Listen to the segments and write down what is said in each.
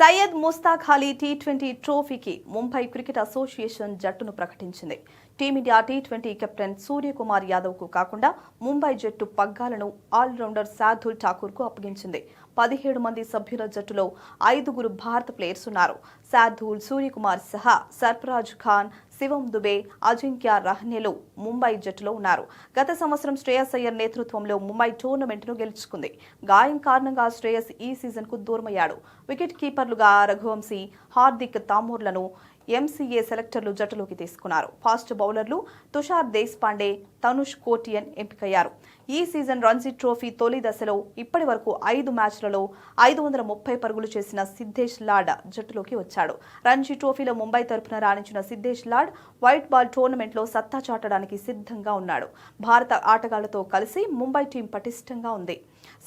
సయ్యద్ ముస్తాక్ అలీ టీ20 ట్రోఫీకి Mumbai cricket association జట్టును ప్రకటించింది. టీమిండియా టీ20 కెప్టెన్ సూర్యకుమార్ యాదవ్కు కాకుండా ముంబై జట్టు పగ్గాలను ఆల్రౌండర్ శార్దూల్ ఠాకూర్కు అప్పగించింది. 17 మంది సభ్యుల జట్టులో 5 భారత ప్లేయర్స్ ఉన్నారు. శార్దూల్, సూర్యకుమార్ సహా సర్ఫరాజ్ ఖాన్, శివం దుబే, అజింక్య రహానెలు ముంబై జట్టులో ఉన్నారు. గత సంవత్సరం శ్రేయస్ అయ్యర్ నేతృత్వంలో ముంబై టోర్నమెంట్ను గెలుచుకుంది. గాయం కారణంగా శ్రేయస్ ఈ సీజన్కు దూరమయ్యాడు. వికెట్ కీపర్లుగా రఘువంశీ, హార్దిక్ తామూర్లను ఎంసీఏ సెలెక్టర్లు జట్టులోకి తీసుకున్నారు. ఫాస్ట్ బౌలర్లు తుషార్ దేశ్పాండే, తనుష్ కోటియన్ ఎంపికయ్యారు. ఈ సీజన్ రంజీ ట్రోఫీ తొలి దశలో ఇప్పటి వరకు 5 మ్యాచ్లలో 530 పరుగులు చేసిన సిద్ధేష్ లాడ్ జట్టులోకి వచ్చాడు. రంజీ ట్రోఫీలో ముంబై తరపున రాణించిన సిద్ధేష్ లాడ్ వైట్ బాల్ టోర్నమెంట్లో సత్తా చాటడానికి సిద్ధంగా ఉన్నాడు. భారత ఆటగాళ్లతో కలిసి ముంబై టీం పటిష్టంగా ఉంది.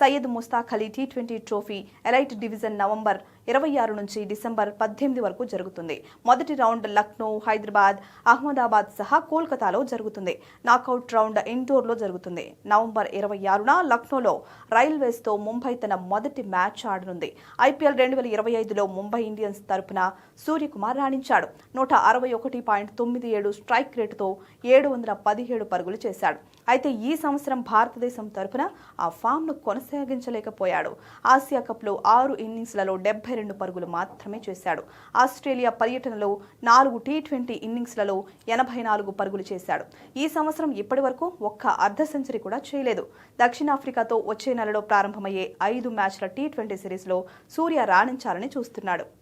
Syed Mushtaq Ali T20 trophy elite division November 26 నుంచి డిసెంబర్ 18 వరకు జరుగుతుంది. మొదటి రౌండ్ లక్నో, హైదరాబాద్, అహ్మదాబాద్ సహా కోల్కతాలో జరుగుతుంది. నాకౌట్ రౌండ్ ఇండోర్లో జరుగుతుంది. నవంబర్ 26న లక్నోలో రైల్వేస్తో ముంబై తన మొదటి మ్యాచ్ ఆడనుంది. ఐపీఎల్ 2025లో ముంబై ఇండియన్స్ తరపున సూర్యకుమార్ రాణించాడు. 161.97 స్ట్రైక్ రేటుతో 717 పరుగులు చేశాడు. అయితే ఈ సంవత్సరం భారతదేశం తరపున ఆ ఫామ్ను కొనసాగించలేకపోయాడు. ఆసియా కప్లో 6 ఇన్నింగ్స్లలో 72 పరుగులు మాత్రమే చేశాడు. ఆస్ట్రేలియా పర్యటనలో 4 టీ20 ఇన్నింగ్స్లలో 84 పరుగులు చేశాడు. ఈ సంవత్సరం ఇప్పటి వరకు ఒక్క అర్ధ సెంచరీ కూడా చేయలేదు. దక్షిణాఫ్రికాతో వచ్చే నెలలో ప్రారంభమయ్యే 5 మ్యాచ్ల టీ20 సిరీస్లో సూర్య రాణించాలని చూస్తున్నాడు.